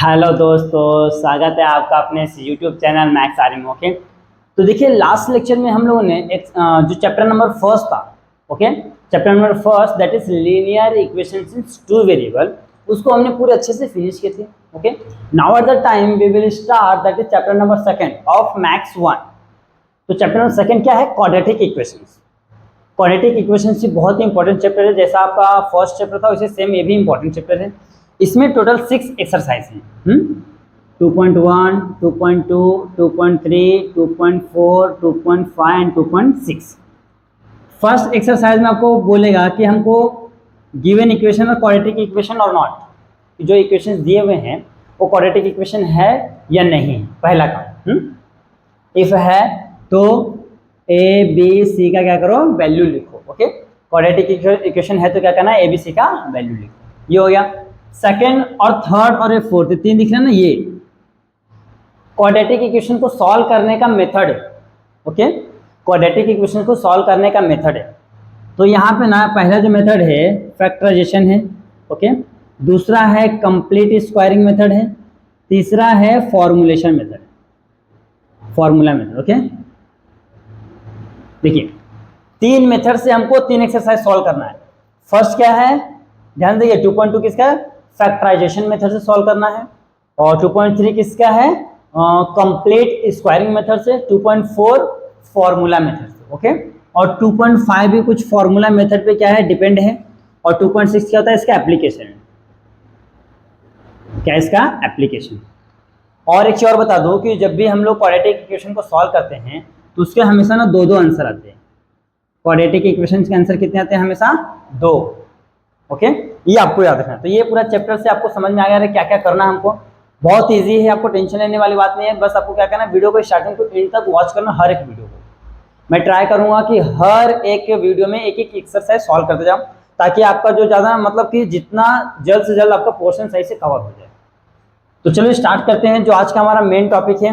Hello दोस्तों, स्वागत है आपका अपने YouTube channel maths Aryan. Okay, तो देखिए लास्ट लेक्चर में हम लोगों ने एक जो चैप्टर नंबर फर्स्ट था, okay, chapter number first that is linear equations in two variable, उसको हमने पूरे अच्छे से फिनिश किए थे। Okay, now at the time we will start that is chapter number second of maths 1। तो चैप्टर नंबर सेकंड क्या है? Quadratic equations. क्वाड्रेटिक इक्वेशंस ही बहुत ही इंपॉर्टेंट चैप्टर है, जैसा आपका फर्स्ट चैप्टर था वैसे सेम ये भी इंपॉर्टेंट चैप्टर है। इसमें टोटल 6 एक्सरसाइज हैं। 2.1, 2.2, 2.3, 2.4, 2.5 एंड 2.6। फर्स्ट एक्सरसाइज में आपको बोलेगा कि हमको गिवन इक्वेशन और क्वाड्रेटिक इक्वेशन और नॉट, जो इक्वेशंस दिए हुए हैं वो क्वाड्रेटिक इक्वेशन है या नहीं, पहला काम। इफ है तो ए बी सी का क्या करो, वैल्यू लिखो। ओके, क्वाड्रेटिक इक्वेशन है तो क्या करना है, ए बी सी का वैल्यू लिखो। ये हो गया। सेकेंड और थर्ड और फोर्थ, तीन दिख रहे हैं ना, ये क्वाड्रेटिक इक्वेशन को सॉल्व करने का मेथड है। ओके, क्वाड्रेटिक इक्वेशन को सॉल्व करने का मेथड है। तो यहाँ पे ना पहला जो मेथड है फैक्टराइजेशन है। ओके, दूसरा है कंप्लीट स्क्वायरिंग मेथड है, तीसरा है formulation method, formula method. Okay, देखिए तीन मेथड से हमको तीन एक्सरसाइज सॉल्व करना है। फर्स्ट क्या है, ध्यान देखिए, 2.2 किसका है, फैक्टराइजेशन मेथड से सॉल्व करना है, और 2.3 किसका है, कंप्लीट स्क्वायरिंग मेथड से, 2.4 फॉर्मूला मेथड से। ओके, और 2.5 भी कुछ फॉर्मूला मेथड पे क्या है, डिपेंड है, और 2.6 क्या होता है, इसका एप्लीकेशन। क्या इसका एप्लीकेशन। और एक चीज और बता दो कि जब भी हम लोग क्वाड्रेटिक इक्वेशन को सॉल्व करते हैं तो उसके हमेशा ना दो आंसर आते हैं। क्वाड्रेटिक इक्वेशन के आंसर कितने आते हैं, हमेशा 2। ओके, ये आपको याद रखना। तो ये पूरा चैप्टर से आपको समझ में आ गया क्या क्या करना है हमको। बहुत इजी है, आपको टेंशन लेने वाली बात नहीं है। बस आपको क्या करना है, वीडियो को स्टार्टिंग टू एंड तक वॉच करना, हर एक वीडियो को। मैं ट्राई करूंगा कि हर एक वीडियो में एक एक एक्सरसाइज सॉल्व करते जाऊं, ताकि आपका जो ज़्यादा मतलब कि जितना जल्द से जल्द आपका पोर्शन सही से कवर हो जाए। तो चलो स्टार्ट करते हैं। जो आज का हमारा मेन टॉपिक है,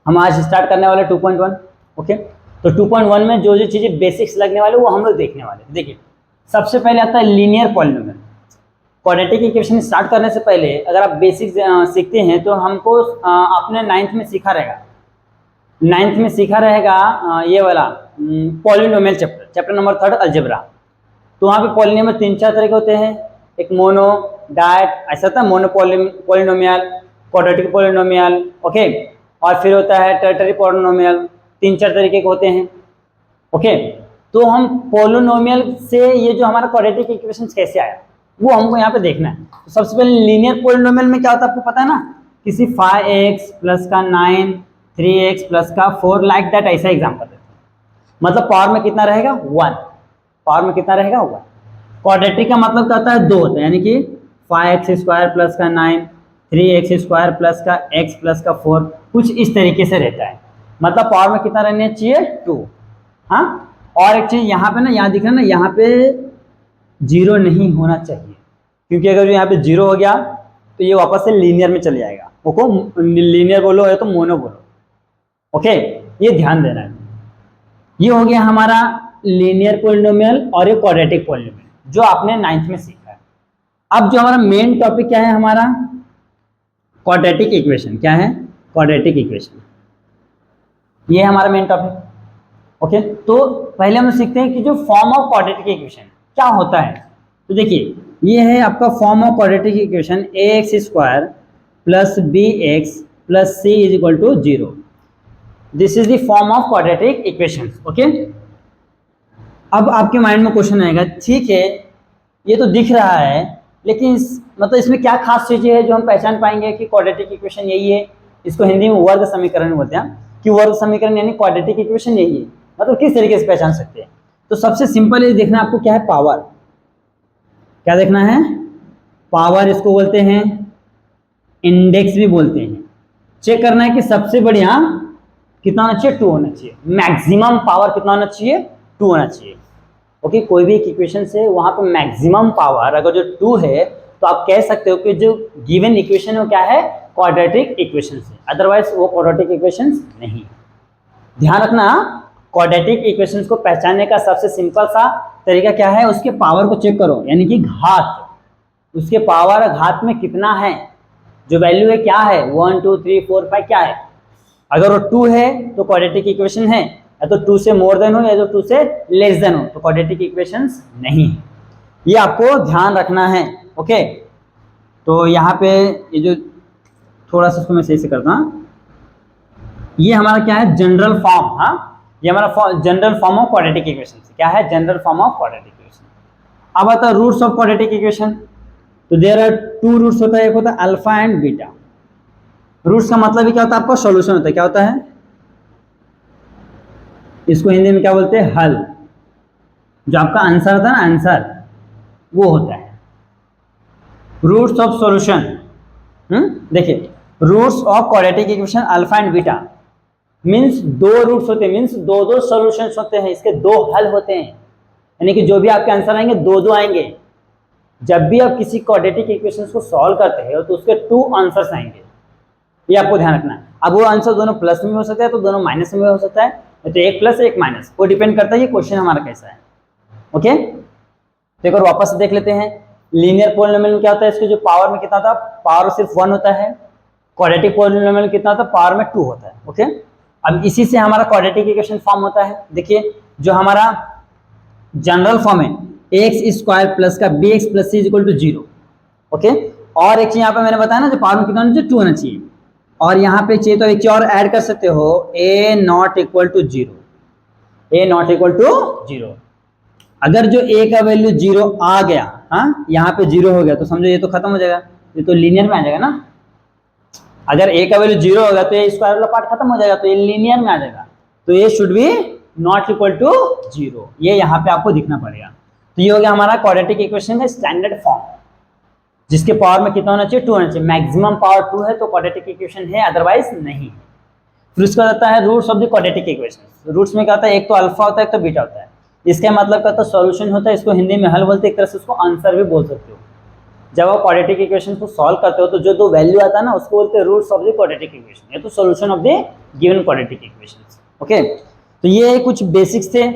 हम आज स्टार्ट करने वाले 2.1। ओके, तो 2.1 में जो जो चीज़ें बेसिक्स लगने वाले वो हम लोग देखने वाले। देखिए सबसे पहले आता है linear polynomial. Quadratic equation start करने से पहले अगर आप बेसिक्स सीखते हैं तो हमको आपने 9th में सीखा रहेगा। 9th में सीखा रहेगा ये वाला polynomial chapter, chapter number 3 algebra. तो वहाँ पे पॉलिनोमियल 3-4 तरह के होते हैं। एक मोनो, डायट, ऐसा था mono polynomial, quadratic polynomial. Okay, और फिर होता है टर्टरी पॉलिनोमियल। 3-4 तरीके के होते हैं। ओके, तो हम पॉलिनोमियल से ये जो हमारा क्वाड्रेटिक इक्वेशंस कैसे आया वो हमको यहाँ पे देखना है। तो सबसे पहले लीनियर पॉलिनोमियल में क्या होता है आपको पता है ना, किसी 5x प्लस का 9, 3x प्लस का 4 लाइक दैट, ऐसा एग्जाम्पल है। मतलब पावर में कितना रहेगा, 1। पावर में कितना रहेगा, 1। क्वाड्रेटिक का मतलब क्या होता है, 2 होता है, यानी कि 5x स्क्वायर प्लस का 9, 3x स्क्वायर प्लस का x प्लस का 4, कुछ इस तरीके से रहता है। मतलब पावर में कितना रहना चाहिए, 2। हाँ, और एक चीज यहाँ पे ना, यहाँ दिख रहा है ना, यहाँ पे 0 नहीं होना चाहिए, क्योंकि अगर यहाँ पे 0 हो गया तो ये वापस से लीनियर में चले जाएगा। ओके, लीनियर बोलो या तो मोनो बोलो। ओके, ये ध्यान देना है। ये हो गया हमारा लीनियर पॉलिनोमियल और ये क्वाड्रेटिक पॉलिनोमियल जो आपने 9th में सीखा है। अब जो हमारा मेन टॉपिक क्या है, हमारा क्वाड्रेटिक इक्वेशन। क्या है, क्वाड्रेटिक इक्वेशन, ये है हमारा मेन टॉपिक। ओके, तो पहले हम सीखते हैं कि जो फॉर्म ऑफ क्वाड्रेटिक इक्वेशन क्या होता है। तो देखिए ये है आपका form of quadratic equation, ax square plus bx plus c is equal to 0। This is the form of quadratic equation. Okay, अब आपके माइंड में क्वेश्चन आएगा, ठीक है ये तो दिख रहा है, लेकिन मतलब इसमें क्या खास चीजें हैं जो हम पहचान पाएंगे कि क्वाड्रेटिक इक्वेशन यही है। इसको हिंदी में वर्ग समीकरण बोलते हैं, कि वर्ग समीकरण यानी क्वाड्रेटिक इक्वेशन यही है। मतलब किस तरीके से पहचान सकते हैं, तो सबसे सिंपल ये देखना आपको क्या है, पावर। क्या देखना है, पावर। इसको बोलते हैं इंडेक्स भी बोलते हैं। चेक करना है कि सबसे बढ़िया कितना होना चाहिए, 2 होना चाहिए। मैक्सिमम पावर कितना होना चाहिए, 2 होना चाहिए। ओके, कोई भी एक इक्वेशन से वहां पर मैक्सिमम पावर अगर जो 2 है तो आप कह सकते हो कि जो गिवन इक्वेशन है वो क्या है, क्वाड्रेटिक इक्वेशन है, अदरवाइज वो क्वाड्रेटिक इक्वेशन नहीं। ध्यान रखना, क्वाड्रेटिक इक्वेशंस को पहचानने का सबसे सिंपल सा तरीका क्या है, उसके पावर को चेक करो, यानी कि घात, उसके पावर घात में कितना है। जो वैल्यू है क्या है 1 2 3 4 5 क्या है, अगर वो 2 है तो क्वाड्रेटिक इक्वेशन है, या तो 2 से मोर देन हो या तो 2 से लेस देन हो तो क्वाड्रेटिक इक्वेशंस नहीं है। ये आपको ध्यान रखना है। ओके, तो यहाँ पे ये जो थोड़ा सा इसको मैं सही से करता हूँ, ये हमारा क्या है जनरल फॉर्म, हाँ ये हमारा general form of quadratic equation. क्या है general form of quadratic equation. अब आता है रूट्स ऑफ क्वाड्रेटिक इक्वेशन। तो देयर आर 2 रूट्स होता है, एक होता है अल्फा एंड बीटा। रूट्स का मतलब ही क्या होता है आपका सॉल्यूशन होता है, क्या होता है इसको हिंदी में क्या बोलते हैं हल, जो आपका आंसर था ना आंसर वो होता है रूट्स ऑफ सॉल्यूशन। देखिए roots of quadratic equation alpha and beta means 2 roots होते हैं, मींस 2 सॉल्यूशंस होते हैं, इसके 2 हल होते हैं, यानी कि जो भी आपके आंसर आएंगे 2 आएंगे। जब भी आप किसी क्वाड्रेटिक इक्वेशंस को सॉल्व करते हैं तो उसके 2 आंसर्स आएंगे, ये आपको ध्यान रखना है। अब वो आंसर दोनों प्लस में हो सकता है तो दोनों माइनस में हो सकता है, तो एक प्लस एक माइनस, वो डिपेंड करता है ये क्वेश्चन हमारा कैसा है। ओके, तो एक बार वापस से देख लेते हैं। लीनियर पॉलिनोमियल में क्या होता है, इसके जो पावर में कितना था, पावर सिर्फ 1 होता है। क्वाड्रेटिक पॉलिनोमियल में कितना होता है, पावर में 2 होता है। ओके, अब इसी से हमारा क्वाड्रेटिक इक्वेशन फॉर्म होता है। देखिए जो हमारा जनरल फॉर्म है एक्स स्क्वायर प्लस का b x plus c equal to 0। Okay, और एक चीज यहाँ पे मैंने बताया ना जो पावर में कितना होना चाहिए 2 होना चाहिए, और यहाँ पे चाहिए तो एक चीज और ऐड कर सकते हो a not equal to 0, a not equal to 0। अगर जो ए का वैल्यू 0 आ गया, हाँ यहाँ पे 0 हो गया तो समझो ये तो खत्म हो जाएगा, ये तो लीनियर में आ जाएगा ना। अगर ए का वैल्यू 0 होगा तो ये स्क्वायर वाला पार्ट खत्म हो जाएगा, तो ये लीनियर में आ जाएगा, तो ये should be not equal to 0, ये यहाँ पे आपको दिखना पड़ेगा। तो ये हो गया हमारा क्वाड्रेटिक इक्वेशन का स्टैंडर्ड फॉर्म, जिसके पावर में कितना होना चाहिए 2 होना चाहिए। मैक्सिमम पावर 2 है तो क्वाड्रेटिक इक्वेशन है, अदरवाइज नहीं। फिर उसका आता है roots of the quadratic equation. Roots में क्या होता है, एक तो अल्फा होता है एक तो बीटा होता है। इसका मतलब क्या होता है सॉल्यूशन होता है, इसको हिंदी में हल बोलते हैं, एक तरह से उसको आंसर भी बोल सकते हो। जब आप क्वाड्रेटिक इक्वेशन को सॉल्व करते हो तो जो 2 वैल्यू आता है ना उसको बोलते हैं roots of the quadratic equation, या तो solution of the given quadratic equation. Okay, तो ये कुछ बेसिक्स थे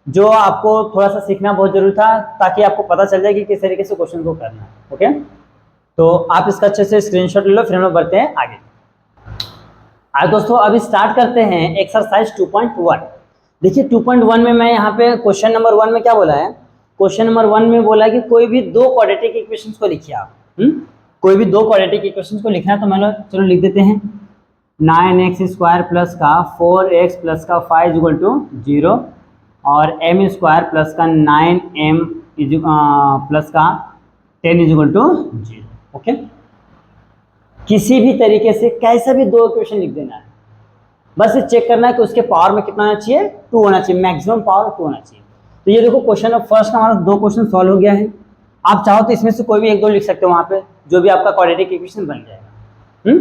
जो आपको थोड़ा सा सीखना बहुत जरूरी था, ताकि आपको पता चल जाए कि किस तरीके से क्वेश्चन को करना है। ओके, तो आप इसका अच्छे से स्क्रीनशॉट ले लो, फिर हम लोग बढ़ते हैं आगे। आज दोस्तों अभी स्टार्ट करते हैं एक्सरसाइज 2.1। देखिए 2.1 में मैं यहाँ पे क्वेश्चन नंबर 1 में क्या बोला है, क्वेश्चन नंबर 1 में बोला है कि कोई भी 2 क्वाड्रेटिक इक्वेशंस को लिखिए आप। कोई भी 2 क्वाड्रेटिक इक्वेशंस को लिखना है, तो मैं चलो लिख देते हैं 9x स्क्वायर प्लस का 4x प्लस का 5 इक्वल टू 0 और m स्क्वायर प्लस का 9m प्लस का 10 इक्वल टू 0। ओके, किसी भी तरीके से कैसा भी 2 इक्वेशन लिख देना है, बस ये चेक करना है कि उसके पावर में कितना होना चाहिए 2 होना चाहिए, मैक्सिमम पावर 2 होना चाहिए। तो ये देखो क्वेश्चन ऑफ फर्स्ट का हमारा 2 क्वेश्चन सॉल्व हो गया है। आप चाहो तो इसमें से कोई भी 1-2 लिख सकते हो वहां पे, जो भी आपका क्वाड्रेटिक इक्वेशन बन जाएगा।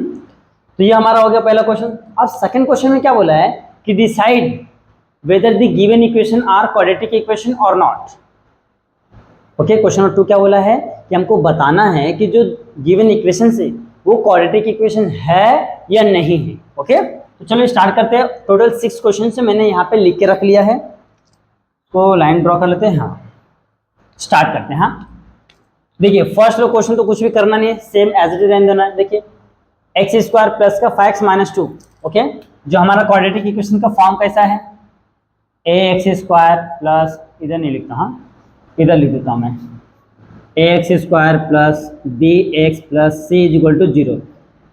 तो ये हमारा हो गया पहला क्वेश्चन। अब सेकंड क्वेश्चन में क्या बोला है कि decide whether the given equation are quadratic equation और नॉट। ओके, क्वेश्चन नंबर 2 क्या बोला है कि हमको बताना है कि जो गिवन इक्वेशन है वो क्वाड्रेटिक इक्वेशन है या नहीं है। ओके, तो चलो स्टार्ट करते हैं। टोटल 6 क्वेश्चन से मैंने यहाँ पे लिख के रख लिया है, तो लाइन ड्रॉ कर लेते हैं। हाँ, स्टार्ट करते हैं। हाँ, देखिए फर्स्ट लो क्वेश्चन तो कुछ भी करना नहीं है, सेम एज इट इज रहने देना है। देखिए एक्स स्क्वायर प्लस का 5x माइनस 2। ओके, जो हमारा क्वाड्रेटिक इक्वेशन का फॉर्म कैसा है, ए एक्स स्क्वायर प्लस, इधर नहीं लिखता, हाँ इधर लिख देता हूँ मैं, a x square plus b x plus c equal to 0।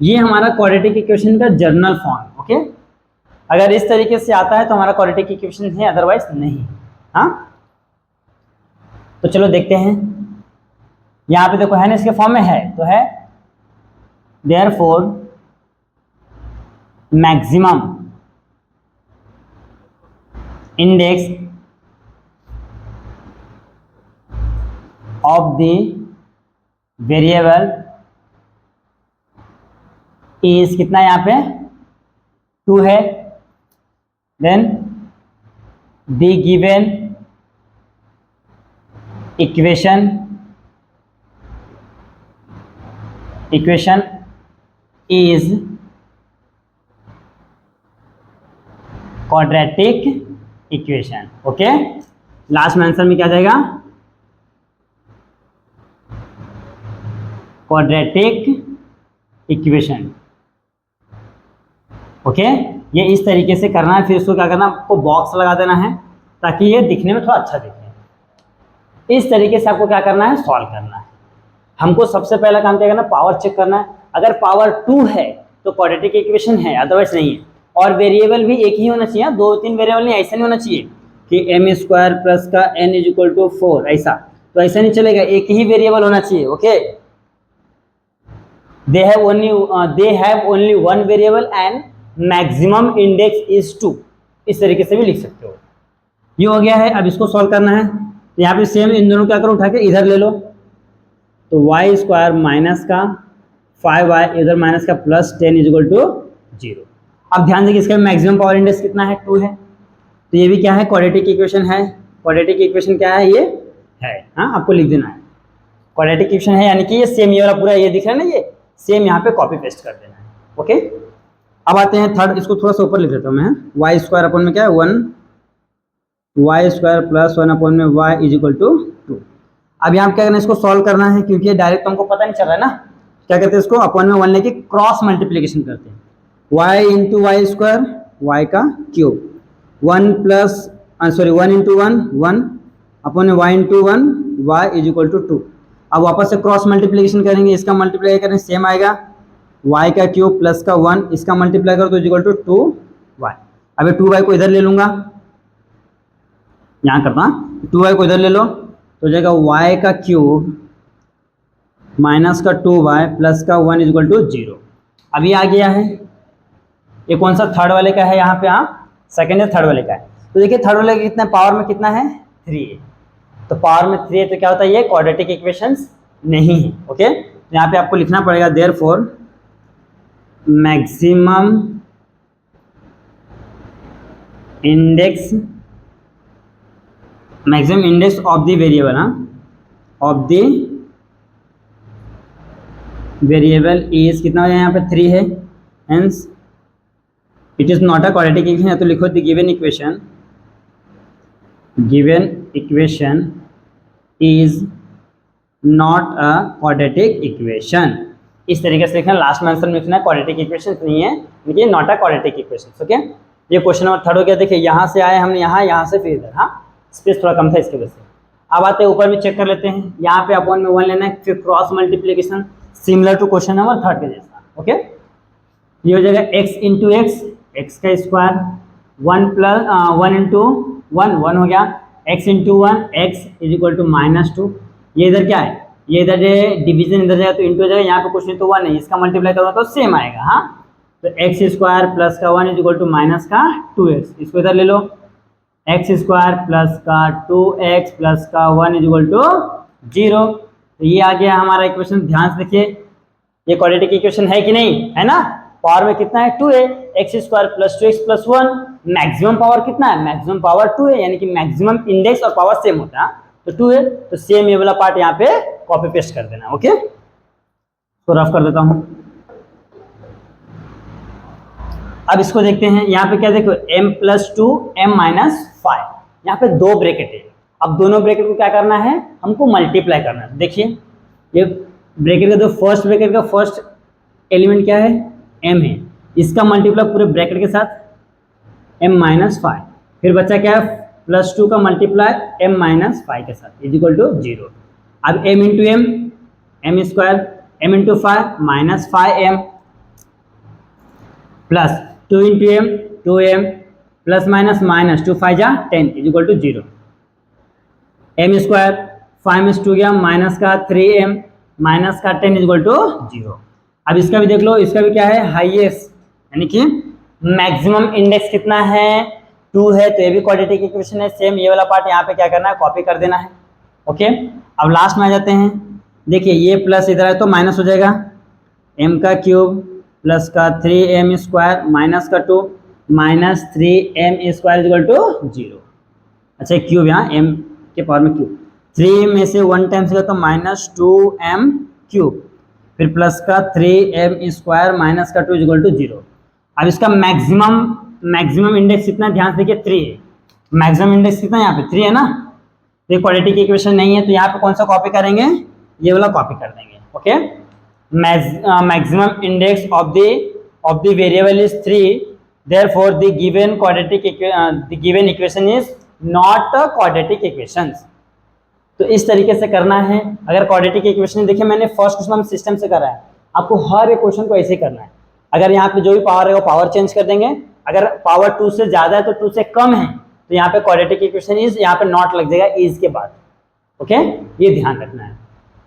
ये हमारा क्वाड्रेटिक इक्वेशन का जर्नल फॉर्म। ओके, अगर इस तरीके से आता है तो हमारा क्वाड्रेटिक इक्वेशन है, अदरवाइज नहीं। हाँ, तो चलो देखते हैं। यहाँ पे देखो है ना, इसके फॉर्म में है तो है therefore maximum index of the variable is कितना, यहाँ पे 2 है। Then the given equation is quadratic equation. Okay, last में आंसर में क्या जाएगा, क्वाड्रेटिक इक्वेशन। ओके, ये इस तरीके से करना है। फिर इसको क्या करना है, आपको बॉक्स लगा देना है ताकि ये दिखने में थोड़ा अच्छा दिखे। इस तरीके से आपको क्या करना है, सॉल्व करना है। हमको सबसे पहला काम क्या करना है, पावर चेक करना है। अगर पावर 2 है तो क्वाड्रेटिक इक्वेशन है, अदरवाइज नहीं है। और वेरिएबल भी एक ही होना चाहिए, 2-3 वेरिएबल नहीं, ऐसा नहीं होना चाहिए कि m² प्लस का n = 4, ऐसा तो ऐसा नहीं चलेगा, एक ही वेरिएबल होना चाहिए। Okay, they have only one variable and maximum index is 2, इस तरीके से भी लिख सकते हो। ये हो गया है। अब इसको सॉल्व करना है। यहाँ पे सेम इन दोनों क्या करो, उठा के इधर ले लो, तो y² माइनस का 5y इधर माइनस का प्लस 10 = 0। अब ध्यान देखिए, इसका मैक्सिमम पावर इंडेक्स कितना है, 2 है, तो ये भी क्या है, क्वाड्रेटिक इक्वेशन है। क्वाड्रेटिक इक्वेशन क्या है, ये है, हाँ आपको लिख देना है क्वाड्रेटिक इक्वेशन है, यानी कि ये सेम, ये वाला पूरा ये दिख रहा है ना, ये सेम यहाँ पे कॉपी पेस्ट कर देना है। ओके, अब आते हैं थर्ड, इसको थोड़ा सा ऊपर लिख देता हूँ मैं। y² अपॉन में क्या है 1, y² प्लस 1 अपॉन में y = 2। अब यहाँ क्या करना है, इसको सॉल्व करना है, क्योंकि ये डायरेक्ट हमको पता नहीं चल रहा है ना। क्या करते हैं, इसको अपॉन में 1 लेके क्रॉस मल्टीप्लीकेशन करते हैं। y × y², y का क्यूब, 1 × 1 1 अपॉन में y × 1 y = 2। अब वापस से क्रॉस मल्टीप्लीकेशन करेंगे, इसका मल्टीप्लाई करेंगे सेम आएगा, y का क्यूब प्लस का 1, इसका मल्टीप्लाई करो तो = 2y। अब 2y को इधर ले लूंगा, यहाँ करना 2y को इधर ले लो, तो जाएगा y का क्यूब माइनस का 2y प्लस का 1 = 0। अब ये आ गया है। ये कौन सा, थर्ड वाले का है यहाँ पे, हाँ सेकंड या थर्ड वाले का है। तो देखिए थर्ड वाले का कितना पावर में कितना है, 3 है, तो पावर में 3 है, तो क्या होता है, ये क्वाड्रेटिक इक्वेशंस नहीं है। ओके, तो यहाँ पे आपको लिखना पड़ेगा therefore maximum index of the variable, of the variable is कितना हो जाए, यहाँ पे 3 है, hence it is not a quadratic equation. या तो लिखो the given equation is not a quadratic equation, इस तरीके से लिखना। लास्ट में आंसर में लिखना है क्वाड्रेटिक इक्वेशन नहीं है, लेकिन not a quadratic equation. Okay, ये क्वेश्चन नंबर थर्ड हो गया। देखिए यहाँ से आए हमने, यहाँ से फिर इधर, हाँ स्पेस थोड़ा कम था इसकी वजह से। अब आते हैं ऊपर भी चेक कर लेते हैं। यहाँ पे अपॉन में 1 लेना है, फिर cross multiplication similar to question number third के जैसा। ओके, ये हो जाएगा x × x का स्क्वायर 1 × 1 हो गया, x × 1 x = -2। ये इधर क्या है, ये इधर डिवीजन इधर जाएगा तो इंटू हो जाएगा, यहाँ पे कुछ नहीं तो 1 है, इसका मल्टीप्लाई करूँगा तो सेम आएगा। हाँ, तो x² प्लस का 1 = माइनस का 2x, इसको इधर ले लो, x² प्लस का 2x प्लस का 1 = 0। तो ये आ गया हमारा इक्वेशन। ध्यान से देखिए, ये क्वाड्रेटिक इक्वेशन है कि नहीं, है ना। पावर में कितना है, 2 है, x² plus 2x plus 1। Maximum power कितना है, मैक्सिमम पावर 2 है, यानी कि मैक्सिमम इंडेक्स और पावर सेम होता है, तो 2 है, तो सेम ये वाला पार्ट यहाँ पे कॉपी पेस्ट कर देना। ओके, तो रफ कर देता हूँ। अब इसको देखते हैं, यहाँ पे क्या देखो, m + 2 m - 5, यहाँ पे 2 ब्रैकेट है। अब दोनों ब्रैकेट को क्या करना है, हमको मल्टीप्लाई करना है। देखिए ये ब्रैकेट का जो फर्स्ट ब्रैकेट का फर्स्ट एलिमेंट क्या है, m है, इसका मल्टीप्लाई पूरे ब्रैकेट के साथ m - 5, फिर बच्चा क्या है, +2 का मल्टीप्लाई m - 5 के साथ = 0। अब m × m, m², m × 5 -5m, plus 2 × m 2m, plus minus -2 5 जा 10 = 0। m² 5 में 2 गया, माइनस का 3m माइनस का 10 = 0। अब इसका भी देख लो, इसका भी क्या है, हाईएस्ट, यानी कि मैक्सिमम इंडेक्स कितना है, 2 है, तो ये भी क्वाड्रेटिक इक्वेशन है। सेम ये वाला पार्ट यहाँ पे क्या करना है, कॉपी कर देना है। ओके, अब लास्ट में आ जाते हैं। देखिए ये प्लस इधर है तो माइनस हो जाएगा, m का क्यूब प्लस का 3m² माइनस का 2 माइनस 3m² = 0। अच्छा क्यूब, यहाँ m के पावर में क्यूब, 3 में से 1 टाइम्स गया तो -2m³, फिर प्लस का 3m² माइनस का 2 = 0। अब इसका मैक्सिमम इंडेक्स कितना, ध्यान से देखिए 3 है, मैक्सिमम इंडेक्स कितना यहाँ पे 3 है ना, तो ये क्वाड्रेटिक इक्वेशन नहीं है, तो यहाँ पे कौन सा कॉपी करेंगे, ये वाला कॉपी कर देंगे। Okay, maximum index of the variable is 3, therefore the given equation is not a quadratic equations। तो इस तरीके से करना है। अगर क्वाड्रेटिक इक्वेशन देखिए मैंने फर्स्ट क्वेश्चन हम सिस्टम से करा है, आपको हर एक क्वेश्चन को ऐसे करना है। अगर यहाँ पे जो भी पावर है वो पावर चेंज कर देंगे, अगर पावर 2 से ज्यादा है तो 2 से कम है तो यहाँ पे क्वाड्रेटिक इक्वेशन इज, यहाँ पे नॉट लग जाएगा इज के बाद। ओके, ये ध्यान रखना है।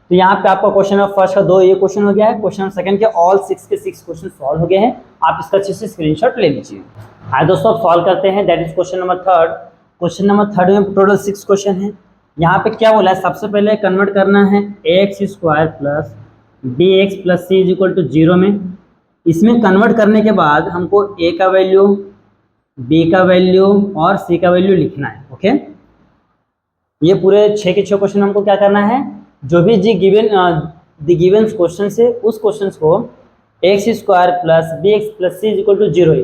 तो यहाँ पे आपका क्वेश्चन नंबर फर्स्ट का 2 ये क्वेश्चन हो गया है, क्वेश्चन नंबर सेकंड के ऑल 6 के 6 क्वेश्चन सॉल्व हो गए हैं। आप इसका अच्छे से स्क्रीनशॉट ले लीजिए। हाँ दोस्तों, अब सॉल्व करते हैं, that is question number third. Question number third में टोटल 6 क्वेश्चन है। यहाँ पे क्या बोला है, सबसे पहले कन्वर्ट करना है ax² plus bx plus c is equal to 0 में। इसमें कन्वर्ट करने के बाद हमको a का वैल्यू, b का वैल्यू और c का वैल्यू लिखना है। ओके, ये पूरे 6 के 6 क्वेश्चन हमको क्या करना है, जो भी गिवन क्वेश्चन से उस क्वेश्चन को ax² plus bx plus c is equal to 0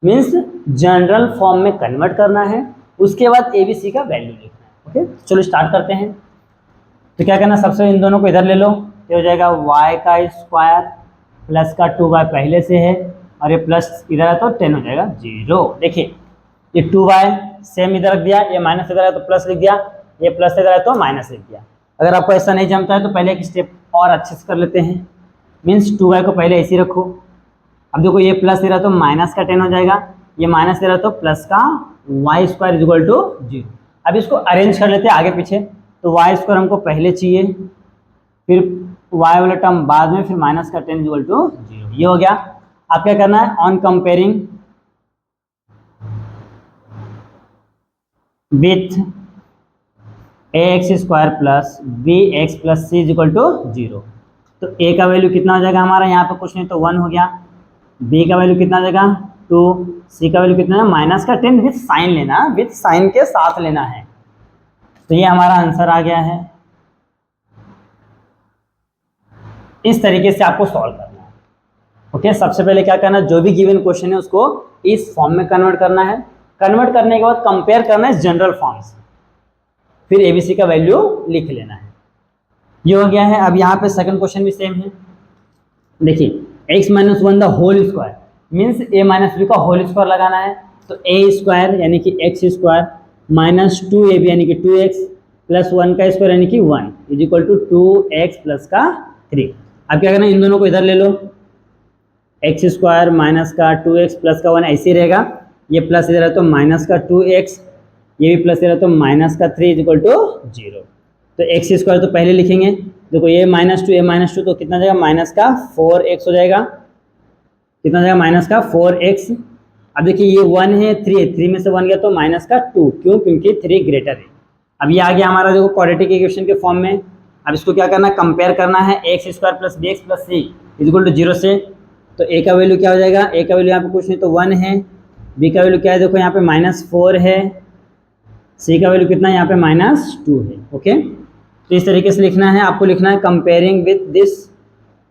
means general form में कन्वर्ट करना है, उसके बाद a b c का वैल्यू लिखना है। ओके, चलो स्टार्ट करते हैं। तो क्या करना, सबसे इन दोनों को इधर ले लो, ये हो जाएगा y का स्क्वायर प्लस का 2y पहले से है और ये प्लस इधर है तो 10 हो जाएगा 0। देखिए ये 2y सेम इधर रख दिया, ये माइनस इधर है तो प्लस लिख दिया, ये प्लस इधर है तो माइनस लिख दिया। अगर आपको ऐसा नहीं जमता है तो पहले एक स्टेप और अच्छे से कर लेते हैं, मीन्स 2y को पहले ऐसे ही रखो। अब देखो ये प्लस इधर तो माइनस का 10 हो जाएगा, ये माइनस इधर तो प्लस का y square is equal to 0। अब इसको अरेंज कर लेते हैं आगे पीछे। तो y स्क्वायर हमको पहले चाहिए, फिर y वाला टर्म बाद में, फिर माइनस का 10 इक्वल टू 0, ये हो गया। अब क्या करना है, on comparing with ax² plus bx plus c is equal to 0। तो a का वैल्यू कितना हो जाएगा हमारा, यहाँ पे कुछ नहीं तो 1 हो गया, b का वैल्यू कितना हो जाएगा 2, c का वैल्यू कितना है माइनस का 10, विथ साइन लेना, विथ साइन के साथ लेना है। तो ये हमारा आंसर आ गया है। इस तरीके से आपको सॉल्व करना है। ओके, सबसे पहले क्या करना है, जो भी गिवन क्वेश्चन है उसको इस फॉर्म में कन्वर्ट करना है। कन्वर्ट करने के बाद कंपेयर करना है जनरल फॉर्म से, फिर एबीसी का वैल्यू लिख लेना है। ये हो गया है। अब यहाँ पे सेकंड क्वेश्चन भी सेम है। देखिए x minus 1 the whole square means a minus b का होल स्क्वायर लगाना है। तो a स्क्वायर यानी कि x स्क्वायर माइनस 2ab यानी कि 2x प्लस 1 का स्क्वायर यानी कि 1 is equal to 2x plus का 3। अब क्या करना है, इन दोनों को इधर ले लो, x स्क्वायर माइनस का 2x प्लस का 1 ऐसे ही रहेगा, ये प्लस इधर है तो माइनस का 2x, ये भी प्लस इधर है तो माइनस का 3 इज इक्वल टू 0। तो x स्क्वायर तो पहले लिखेंगे, देखो ये -2 तो कितना जाएगा माइनस का 4x हो जाएगा, कितना जाएगा माइनस का 4x। अब देखिए ये 1 है, 3 है, 3 में से 1 गया तो माइनस का 2, क्यों, क्योंकि 3 ग्रेटर है। अब ये आ गया हमारा देखो क्वाड्रेटिक इक्वेशन के फॉर्म में। अब इसको क्या करना है, कंपेयर करना है x square plus bx plus c is equal to 0 से। तो a का वैल्यू क्या हो जाएगा, a का वैल्यू यहाँ पे कुछ नहीं तो 1 है, b का वैल्यू क्या है, देखो यहाँ पे -4 है, c का वैल्यू कितना है यहाँ पे -2 है। ओके, तो इस तरीके से लिखना है, आपको लिखना है कंपेयरिंग विद दिस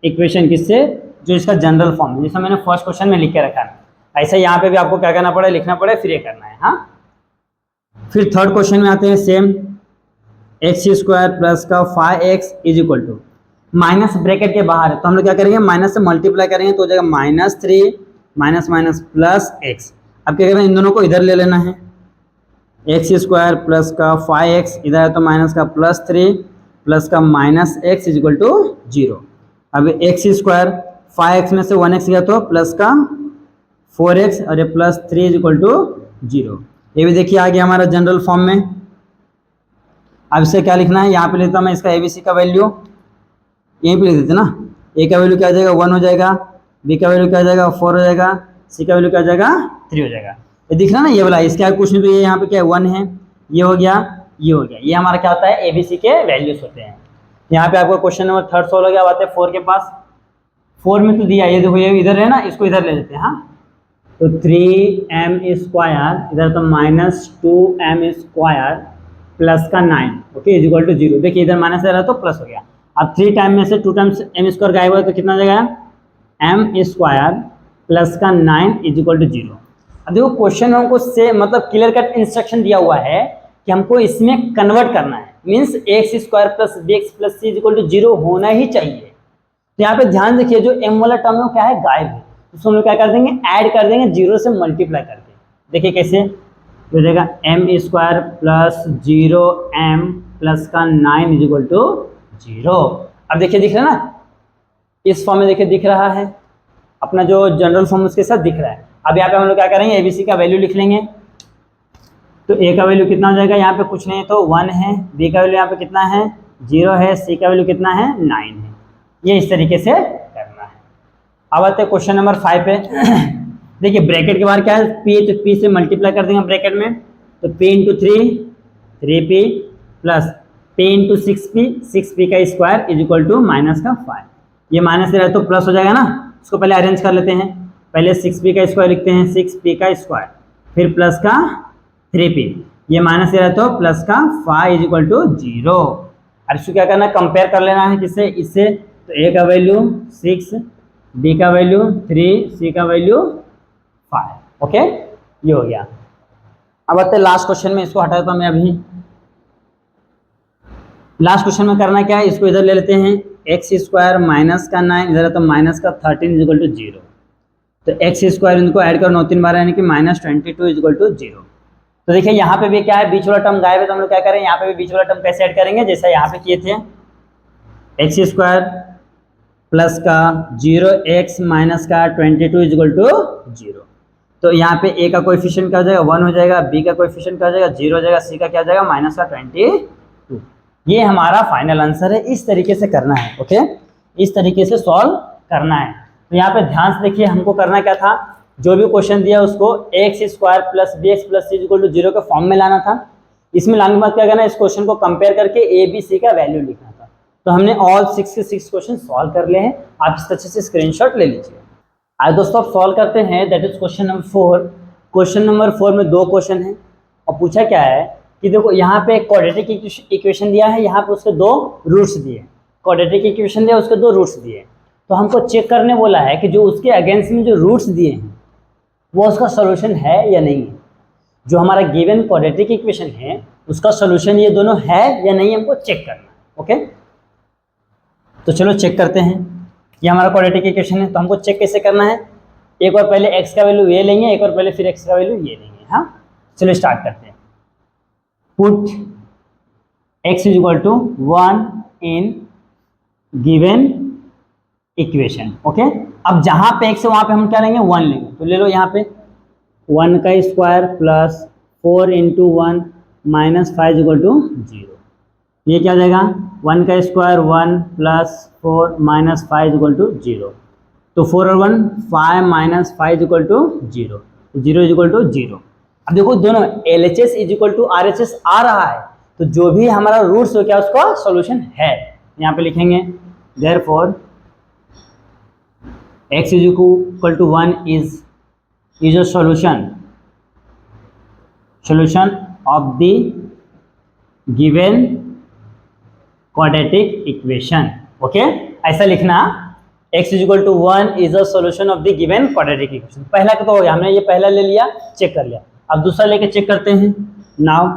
इक्वेशन, किससे, जो इसका जनरल फॉर्म है, जैसा मैंने फर्स्ट क्वेश्चन में लिख के रखा है। ऐसा यहाँ पे भी आपको क्या करना पड़े, लिखना पड़े, फिर ये करना है। हाँ, फिर थर्ड क्वेश्चन में आते हैं, सेम x स्क्वायर प्लस का 5x is equal to, minus bracket के बाहर है तो हम लोग क्या करेंगे, माइनस से मल्टीप्लाई करेंगे तो हो जाएगा -3 माइनस माइनस प्लस x। अब क्या करना है, इन दोनों को इधर ले लेना है, x स्क्वायर प्लस का 5x इधर है तो माइनस का +3 प्लस का -x इज इक्वल टू 0। अब x स्क्वायर 5x में से 1x गया तो प्लस का 4x और ये +3 इज इक्वल टू 0। ये भी देखिए आ गया हमारा जनरल फॉर्म में। अब इसे क्या लिखना है, यहाँ पे लेता हूँ मैं इसका ABC का वैल्यू, यहीं पे लिख देते ना, A का वैल्यू क्या आ जाएगा 1 हो जाएगा, B का वैल्यू क्या आ जाएगा 4 हो जाएगा, C का वैल्यू क्या आ जाएगा 3 हो जाएगा। ये दिख रहा ना, ये वाला इसके आगे कुछ नहीं तो ये यहाँ पे क्या है 1 है, ये हो गया, ये हो गया, ये हमारा क्या होता है ABC के वैल्यूज होते हैं। यहाँ पे आपका क्वेश्चन नंबर थर्ड सॉल्व हो गया। बात है 4 के पास, 4 में तो दिया, ये देखो ये इधर है ना, इसको इधर ले लेते हैं। हाँ, तो 3m स्क्वायर इधर तो -2m स्क्वायर प्लस का 9 ओके इज इक्वल टू 0। देखिए इधर माइनस आ रहा तो प्लस हो गया। अब 3 टाइम में से 2 टाइम्स m स्क्वायर गायब हुआ तो कितना हो जाएगा m स्क्वायर प्लस का 9 इज इक्वल टू 0। अब देखो क्वेश्चन हमको से मतलब क्लियर कट इंस्ट्रक्शन दिया हुआ है कि हमको इसमें कन्वर्ट करना है, means x square plus bx plus c is equal to 0 होना ही चाहिए। तो यहाँ पे ध्यान देखिए जो m वाला टर्म है वो क्या है, गायब है, तो उसको हम लोग क्या कर देंगे, ऐड कर देंगे 0 से मल्टीप्लाई करके। देखिए कैसे हो जाएगा, m square plus 0m plus का 9 इज इक्वल टू 0। अब देखिए दिख रहा है ना, इस फॉर्म में देखिए दिख रहा है, अपना जो जनरल फॉर्म उसके साथ दिख रहा है। अब यहाँ पे हम लोग क्या करेंगे, एबीसी का वैल्यू लिख लेंगे। तो ए का वैल्यू कितना हो जाएगा, यहाँ पे कुछ नहीं है तो 1 है, बी का वैल्यू यहाँ पे कितना है 0 है, सी का वैल्यू कितना है 9 है। ये इस तरीके से करना है। अब आते हैं क्वेश्चन नंबर 5 पे। देखिए ब्रैकेट के बाहर क्या है, पी है, तो पी से मल्टीप्लाई कर देंगे ब्रैकेट में, तो p into 3 plus p into 6p का square is equal to minus का 5। ये माइनस से रहे तो प्लस हो जाएगा ना, उसको पहले अरेंज कर लेते हैं। पहले 6p का स्क्वायर लिखते हैं, 6p का स्क्वायर, फिर प्लस का 3p, ये माइनस से रहे तो प्लस का 5 इज इक्वल टू 0। अब इसको क्या करना है, कंपेयर कर लेना है किससे, इससे। तो a का वैल्यू 6, b का वैल्यू 3, c का वैल्यू 5। ओके, ये हो गया। अब आते हैं लास्ट क्वेश्चन में, इसको हटा देता हूं मैं अभी। लास्ट क्वेश्चन में करना क्या है, इसको इधर ले लेते हैं, एक्स स्क्वायर माइनस का 9 इधर है तो माइनस का 13 इज इक्वल टू 0। तो एक्स स्क्वायर इनको ऐड करो 9 3 बार, यानी कि माइनस 22 इज इक्वल टू 0। तो देखिए यहाँ पे भी क्या है, बीच वाला टर्म गायब है, तो हम लोग क्या करें, यहाँ पे भी बीच वाला टर्म कैसे ऐड करेंगे, जैसा यहाँ पे किए थे, एक्स स्क्वायर प्लस का 0x माइनस का 22 इज इक्वल टू 0। तो यहाँ पे a का कोएफिशिएंट क्या हो जाएगा, 1 हो जाएगा, b का कोएफिशिएंट क्या हो जाएगा, 0 हो जाएगा, c का क्या हो जाएगा, माइनस का 22। ये हमारा फाइनल आंसर है। इस तरीके से करना है। ओके, इस तरीके से सॉल्व करना है। तो यहाँ पे ध्यान से देखिए, हमको करना क्या था, जो भी क्वेश्चन दिया उसको x square plus b x plus c equal to 0 के फॉर्म में लाना था। इसमें लाने के बाद क्या करना है, इस क्वेश्चन को कंपेयर करके ए बी सी का वैल्यू लिखना था। तो हमने ऑल 6 के 6 क्वेश्चन सॉल्व कर लिए हैं। आप इस तरह से स्क्रीनशॉट ले लीजिए। आज दोस्तों आप सॉल्व करते हैं, that is question number 4। Question number 4 में 2 क्वेश्चन है और पूछा क्या है कि देखो यहाँ पे क्वाड्रेटिक इक्वेशन दिया है, यहाँ पे उसके 2 रूट्स दिए। क्वाड्रेटिक इक्वेशन दिया, उसके 2 रूट्स दिए। तो हमको चेक करने बोला है कि जो उसके अगेंस्ट में जो रूट्स दिए हैं वो उसका सोल्यूशन है या नहीं है। जो हमारा गिवन क्वाड्रेटिक इक्वेशन है उसका सोल्यूशन ये दोनों है या नहीं, हमको चेक करना है। ओके, तो चलो चेक करते हैं। ये हमारा क्वाड्रेटिक इक्वेशन है, तो हमको चेक कैसे करना है, एक बार पहले x का वैल्यू ये लेंगे, एक बार पहले फिर x का वैल्यू ये लेंगे। हाँ, चलो स्टार्ट करते हैं। Put x is equal to 1 in given equation. Okay, अब जहां पे x है वहां पे हम क्या लेंगे, 1 लेंगे। तो ले लो यहाँ पे 1 का square plus 4 into 1 minus 5 equal to 0। ये क्या हो जाएगा, 1 का square 1 plus 4 minus 5 equal to 0। तो 4 और 1 5 minus 5 equal to 0, 0 is equal to 0। अब देखो दोनों LHS is equal to RHS आ रहा है, तो जो भी हमारा रूट्स हो क्या उसका सॉल्यूशन है। यहाँ पे लिखेंगे therefore x is equal to 1 is a solution of the given quadratic equation। Okay, ऐसा लिखना, x is equal to 1 is a solution of the given quadratic equation. पहला तो हो गया, हमने ये पहला ले लिया, चेक कर लिया। अब दूसरा लेके चेक करते हैं। नाउ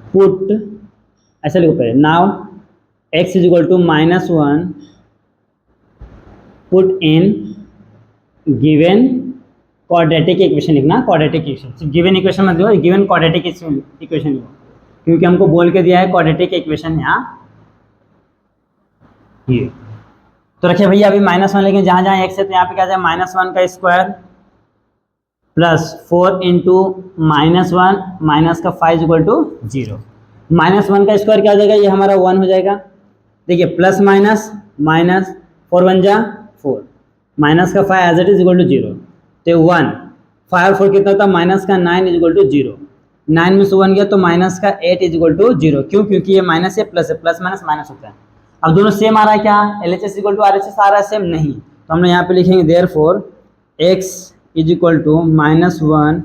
पुट, ऐसा लिखो पहले, now x is equal to -1 put in given quadratic equation. लिखना क्वाड्रेटिक इक्वेशन, गिवन इक्वेशन मत लिखो, गिवन क्वाड्रेटिक इक्वेशन लिखो, क्योंकि हमको बोल के दिया है क्वाड्रेटिक इक्वेशन यहाँ ये। तो रखिए भैया अभी -1, लेकिन जहाँ जहाँ x है तो यहाँ पे क्या जाए, -1 का स्क्वायर प्लस 4 इंटू -1 माइनस का 5 इक्वल टू 0। -1 का स्क्वायर क्या हो जाएगा, ये हमारा 1 हो जाएगा। देखिए प्लस माइनस माइनस 4 1 जा 4, माइनस का 5 as it is equal to 0। तो 1 5 और 4 कितना था, माइनस का 9 इज इक्वल टू 0। 9 में से 1 गया तो माइनस का 8 इज इक्वल टू 0। क्यों, क्योंकि ये माइनस है, प्लस है, प्लस माइनस माइनस होता है। अब दोनों सेम आ रहा है क्या, LHS इक्वल टू RHS आ रहा है, सेम नहीं। तो हमने यहाँ पे लिखेंगे therefore x is equal to -1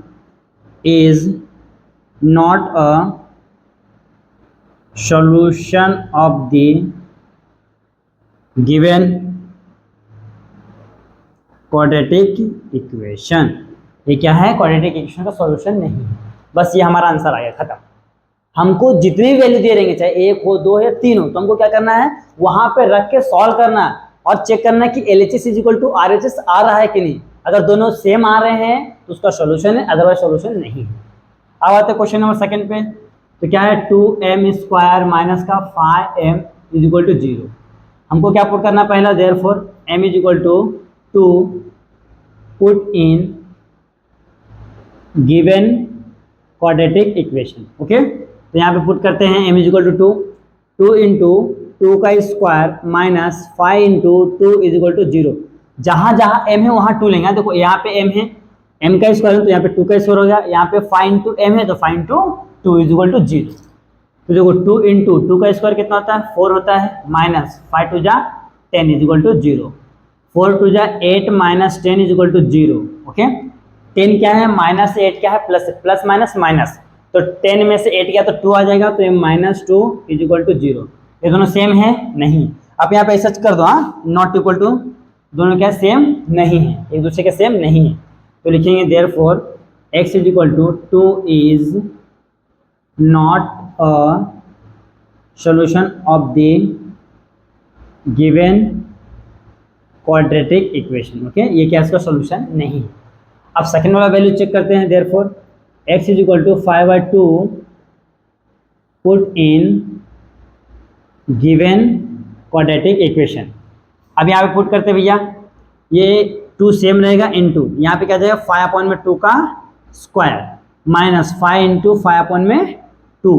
is not a solution of the given quadratic equation। ये क्या है, क्वाड्रेटिक इक्वेशन का सॉल्यूशन नहीं है। बस ये हमारा आंसर आ गया, खत्म। हमको जितनी भी वैल्यू दे रहेंगे, चाहे 1 हो, 2 है, 3 हो, तो हमको क्या करना है, वहां पे रख के सॉल्व करना है और चेक करना है कि LHS is equal to RHS आ रहा है कि नहीं। अगर दोनों सेम आ रहे हैं तो उसका सोल्यूशन है, अदरवाइज सोल्यूशन नहीं है। अब आते हैं क्वेश्चन नंबर सेकंड पे। तो क्या है, 2m स्क्वायर माइनस का 5m इज इक्वल टू 0। हमको क्या पुट करना है पहला, therefore m is equal to 2 put in given quadratic equation. Okay, तो यहाँ पे पुट करते हैं m is equal to 2 into 2 का square minus 5 into 2 is equal to 0। जहाँ जहाँ m है वहाँ 2 लेंगे। देखो यहाँ पे m है, m का स्क्वायर है तो यहाँ पे 2 का स्क्वायर हो गया, यहाँ पे 5 इंटू m है तो 5 इंटू 2 इज इक्वल टू 0। तो देखो 2 इंटू 2 का स्क्वायर कितना होता है, 4 होता है, माइनस 5 टू जा 10 इज इक्वल टू 0, 4 टू जा 8 minus 10 is equal to 0। Okay, 10 क्या है, माइनस 8 क्या है, प्लस, प्लस माइनस माइनस, तो 10 में से 8 गया तो 2 आ जाएगा, तो ये माइनस 2 इज इक्वल टू 0। ये दोनों सेम है नहीं। आप यहाँ पे ऐसा कर दो, हाँ, नॉट इक्वल टू, दोनों क्या सेम नहीं है, एक दूसरे के सेम नहीं है, तो लिखेंगे therefore x is equal to 2 is not a solution of the given quadratic equation. Okay, ये क्या इसका सॉल्यूशन नहीं है। अब सेकंड वाला वैल्यू चेक करते हैं, therefore x is equal to 5/2 put in given quadratic equation. अब यहाँ पे पुट करते भैया, ये 2 सेम रहेगा इनटू, यहाँ पे क्या जाएगा 5/2 का स्क्वायर माइनस 5 इंटू 5/2।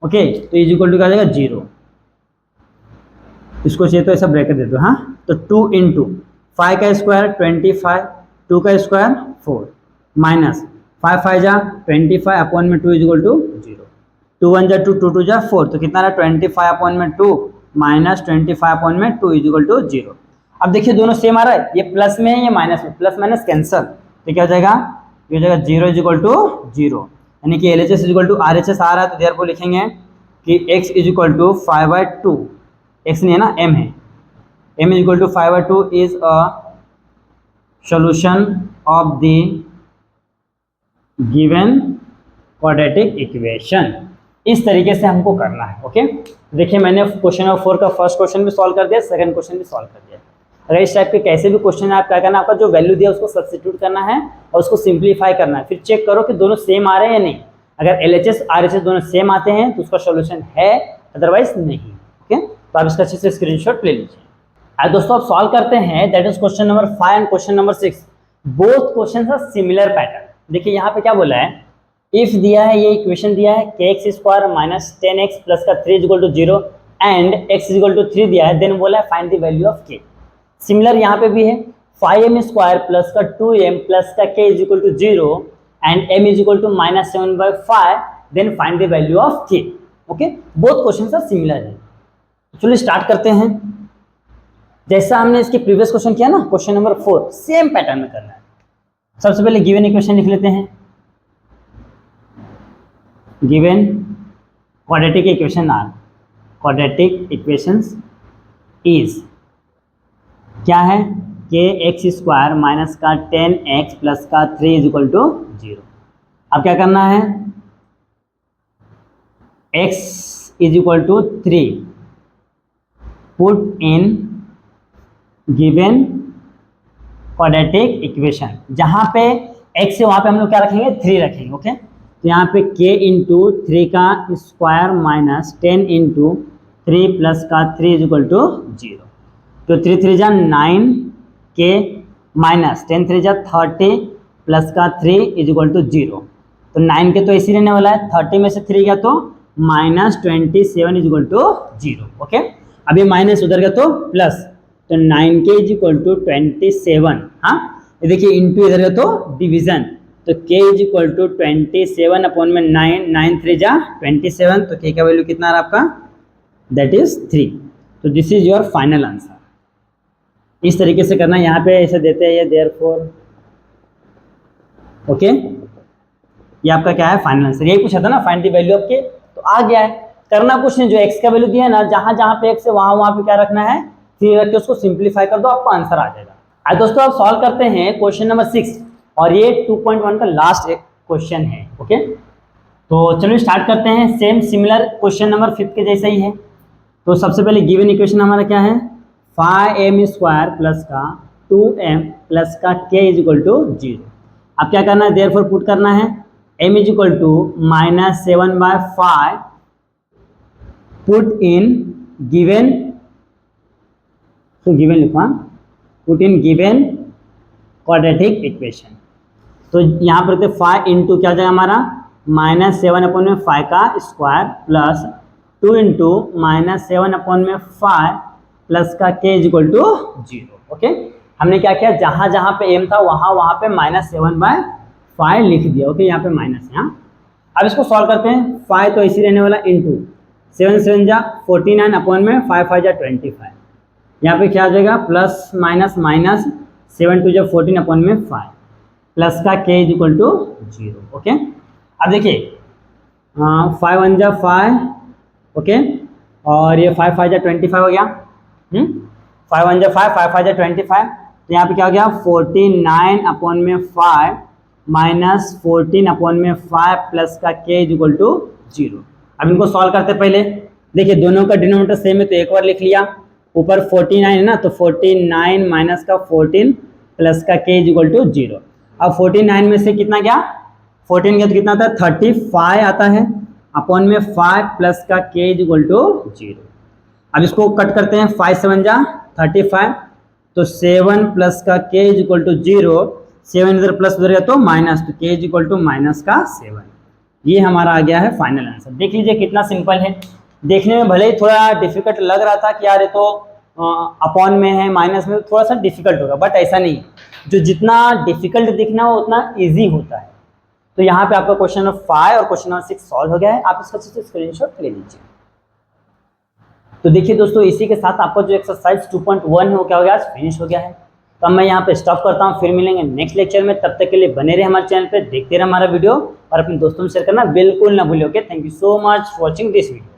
ओके, तो इज इक्वल टू क्या जाएगा 0। इसको चाहिए तो ऐसा ब्रैकेट दे दो, हाँ, तो 2 इंटू 5 का स्क्वायर 25, 2 का स्क्वायर 4 माइनस 5 5 जा 25/2 इज इक्वल टू 0, 2 1 जा 2, 2 2 जा 4, तो कितना रहा 25/2 माइनस 25/2 इज इक्वल टू 0। अब देखिए दोनों सेम आ रहा है, ये प्लस में है, ये माइनस में, प्लस माइनस कैंसल, तो क्या हो जाएगा, ये हो जाएगा 0 इज इक्वल टू 0, यानी कि LHS is equal to RHS आ रहा है, तो देयरफॉर लिखेंगे कि x is equal to 5/2, x नहीं है ना, m है, m is equal to 5/2 is a solution of the given quadratic equation. इस तरीके से हमको करना है। ओके, देखिए मैंने क्वेश्चन नंबर 4 का फर्स्ट क्वेश्चन भी सॉल्व कर दिया, सेकंड क्वेश्चन भी सॉल्व कर दिया। अगर इस टाइप के कैसे भी क्वेश्चन है, आप क्या करना है, आपका जो वैल्यू दिया उसको सब्स्टिट्यूट करना है और उसको सिंप्लीफाई करना है, फिर चेक करो कि दोनों सेम आ रहे हैं या नहीं। अगर LHS RHS दोनों सेम आते हैं तो उसका सोल्यूशन है, अदरवाइज नहीं। ओके, तो आप इसका अच्छे से स्क्रीनशॉट ले लीजिए। आज दोस्तों आप सॉल्व करते हैं, that is question number 5 and question number 6। Both question are similar pattern. देखिए यहाँ पे क्या बोला है, इफ दिया है, ये इक्वेशन दिया है kx square minus 10x plus का 3 is equal to 0 and x is equal to 3 दिया है, देन बोला है find the value of k। Similar यहाँ पे भी है, 5m स्क्वायर प्लस का 2m प्लस का k is equal to 0 and m is equal to minus 7/5, then find the value of k। Okay, both question are similar है। चलिए start करते हैं। जैसा हमने इसके प्रीवियस क्वेश्चन किया ना, क्वेश्चन नंबर 4, सेम पैटर्न में करना है। सबसे पहले गिवन इक्वेशन लिख लेते हैं। Given quadratic equation are, quadratic equations is क्या है, kx स्क्वायर माइनस का 10x प्लस का 3 इज इक्वल टू 0। अब क्या करना है, x is equal to 3 put in given quadratic equation. जहां पे x है वहां पे हम लोग क्या रखेंगे, 3 रखेंगे। ओके, तो यहाँ पे k इंटू 3 का स्क्वायर माइनस 10 इंटू 3 प्लस का 3 इज इक्वल टू 0, तो 3 3 जा 9 k माइनस 10 3 जा 30 प्लस का 3 इज इक्वल टू 0, तो 9 के तो ऐसे रहने वाला है, 30 में से 3 गया तो minus 27 is equal to 0। Okay, अब ये माइनस उधर गया तो प्लस, तो 9k इज इक्वल टू 27। हाँ, ये देखिए इंटू इधर गया तो डिवीजन, तो k is equal to 27 upon में 9, 9 3 जा 27, तो k का वैल्यू कितना है आपका, दैट इज 3। तो this is your final answer. इस तरीके से करना, यहाँ पे ऐसे देते हैं ये देयरफॉर। ओके, ये आपका क्या है, फाइनल आंसर। यही पूछा था ना, find the value of k, तो आ गया है। करना कुछ नहीं, जो x का वैल्यू दिया है ना, जहां जहां पे x है वहां पे क्या रखना है, 3 रख के उसको सिंप्लीफाई कर दो, आपको आंसर आ जाएगा। आज दोस्तों आप सॉल्व करते हैं क्वेश्चन नंबर 6, और ये 2.1 का लास्ट क्वेश्चन है। ओके, तो चलिए स्टार्ट करते हैं। सेम सिमिलर क्वेश्चन नंबर 5 के जैसा ही है। तो सबसे पहले गिवन इक्वेशन हमारा क्या है, 5m² प्लस का 2m प्लस का k इज इक्वल टू 0। अब क्या करना है, देयरफॉर पुट करना है m is equal to -7/5 put in given, तो गिवन लिखवा, put in given quadratic equation. तो यहाँ पर देखते 5 इंटू क्या हो जाएगा हमारा -7/5 का स्क्वायर प्लस 2 इंटू -7/5 प्लस का k is equal to 0। Okay, हमने क्या किया, जहाँ जहाँ पे m था वहाँ पे -7/5 लिख दिया। ओके, यहाँ पे माइनस है। अब इसको सॉल्व करते हैं। 5 तो ऐसे रहने वाला, इंटू 7 7 जा 49 अपॉन में 5 5 जा 25। यहाँ पे क्या आ जाएगा, प्लस माइनस माइनस 7 2 जा 14 अपॉन में 5 प्लस का k is equal to 0। Okay, अब देखिए 5 1 जा 5, ओके, और ये 5 5 जा 25 हो गया। 5 1 जा 5, 5 5 जा 25, तो यहाँ पे क्या हो गया 49 अपॉन में 5 माइनस 14 अपॉन में 5 प्लस का k इज इक्वल टू 0। अब इनको सॉल्व करते पहले। देखिए दोनों का डिनोमिनेटर सेम है तो एक बार लिख लिया, ऊपर 49 है ना, तो 49 माइनस का 14 प्लस का k इज इक्वल टू 0। अब 49 में से कितना गया, 14 गया तो कितना आता है 35 आता है, अपॉन में 5 प्लस का k इज इक्वल टू 0। अब इसको कट करते हैं, 5 7 जा 35, तो 7 प्लस का k इज इक्वल टू 0, 7 इधर प्लस उधर गया तो माइनस, तो k is equal to minus का 7। ये हमारा आ गया है फाइनल आंसर। देख लीजिए कितना सिंपल है। देखने में भले ही थोड़ा डिफिकल्ट लग रहा था कि यार ये तो अपॉन में है, माइनस में, थोड़ा सा डिफिकल्ट होगा, बट ऐसा नहीं। जो जितना डिफिकल्ट दिखना हो उतना ईजी होता है। तो यहाँ पे आपका क्वेश्चन नंबर 5 और क्वेश्चन नंबर 6 सॉल्व हो गया है। आप इसका स्क्रीनशॉट ले लीजिए। तो देखिए दोस्तों, इसी के साथ आपका जो एक्सरसाइज 2.1 है वो क्या हो गया, आज फिनिश हो गया है। तो मैं यहाँ पे स्टॉप करता हूँ, फिर मिलेंगे नेक्स्ट लेक्चर में। तब तक के लिए बने रहे हमारे चैनल पे, देखते रहे हमारा वीडियो और अपने दोस्तों में शेयर करना बिल्कुल ना भूलिए। Okay, thank you so much for watching this video.